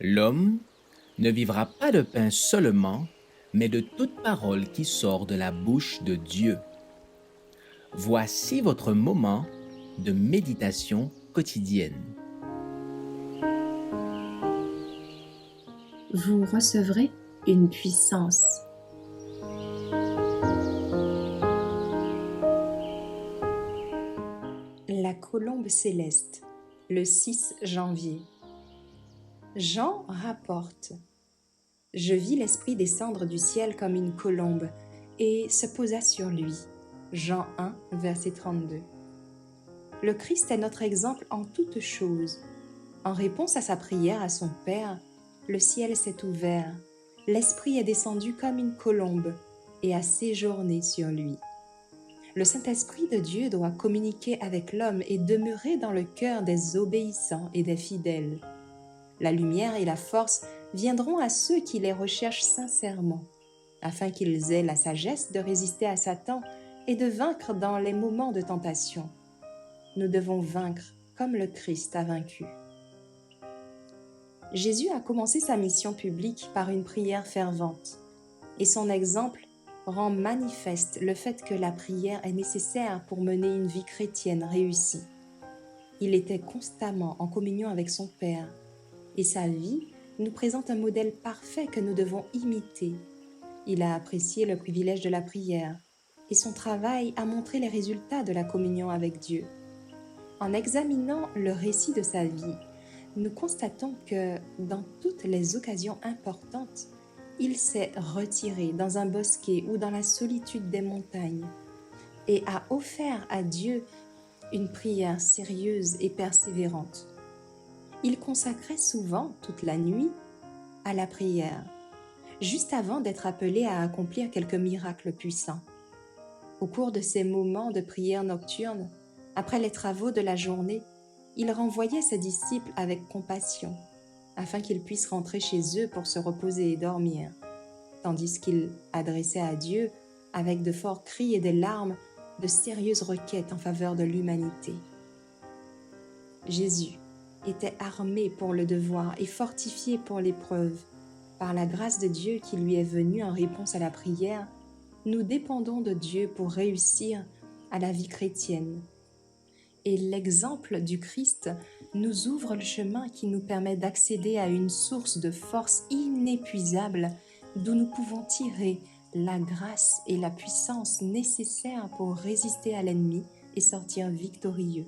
L'homme ne vivra pas de pain seulement, mais de toute parole qui sort de la bouche de Dieu. Voici votre moment de méditation quotidienne. Vous recevrez une puissance. La colombe céleste, le 6 janvier. Jean rapporte: Je vis l'Esprit descendre du ciel comme une colombe et se posa sur lui. Jean 1, verset 32. Le Christ est notre exemple en toutes choses. En réponse à sa prière à son Père, le ciel s'est ouvert, l'Esprit est descendu comme une colombe et a séjourné sur lui. Le Saint-Esprit de Dieu doit communiquer avec l'homme et demeurer dans le cœur des obéissants et des fidèles. La lumière et la force viendront à ceux qui les recherchent sincèrement, afin qu'ils aient la sagesse de résister à Satan et de vaincre dans les moments de tentation. Nous devons vaincre comme le Christ a vaincu. Jésus a commencé sa mission publique par une prière fervente, et son exemple rend manifeste le fait que la prière est nécessaire pour mener une vie chrétienne réussie. Il était constamment en communion avec son Père, et sa vie nous présente un modèle parfait que nous devons imiter. Il a apprécié le privilège de la prière, et son travail a montré les résultats de la communion avec Dieu. En examinant le récit de sa vie, nous constatons que, dans toutes les occasions importantes, il s'est retiré dans un bosquet ou dans la solitude des montagnes et a offert à Dieu une prière sérieuse et persévérante. Il consacrait souvent toute la nuit à la prière, juste avant d'être appelé à accomplir quelques miracles puissants. Au cours de ces moments de prière nocturne, après les travaux de la journée, il renvoyait ses disciples avec compassion, afin qu'ils puissent rentrer chez eux pour se reposer et dormir, tandis qu'il adressait à Dieu, avec de forts cris et des larmes, de sérieuses requêtes en faveur de l'humanité. Jésus était armé pour le devoir et fortifié pour l'épreuve. Par la grâce de Dieu qui lui est venue en réponse à la prière, nous dépendons de Dieu pour réussir à la vie chrétienne. Et l'exemple du Christ nous ouvre le chemin qui nous permet d'accéder à une source de force inépuisable d'où nous pouvons tirer la grâce et la puissance nécessaires pour résister à l'ennemi et sortir victorieux.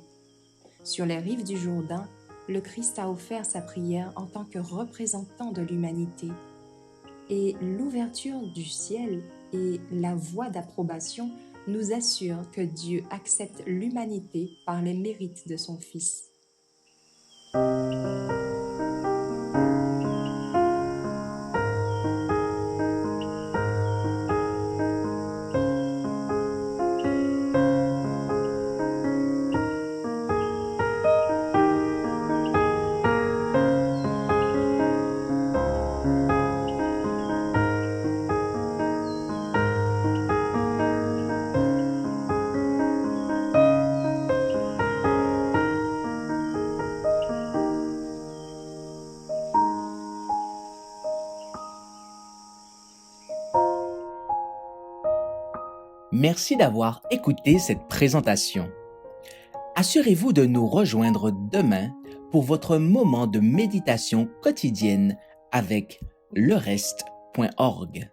Sur les rives du Jourdain, le Christ a offert sa prière en tant que représentant de l'humanité. Et l'ouverture du ciel et la voie d'approbation nous assurent que Dieu accepte l'humanité par les mérites de son Fils. Merci d'avoir écouté cette présentation. Assurez-vous de nous rejoindre demain pour votre moment de méditation quotidienne avec lereste.org.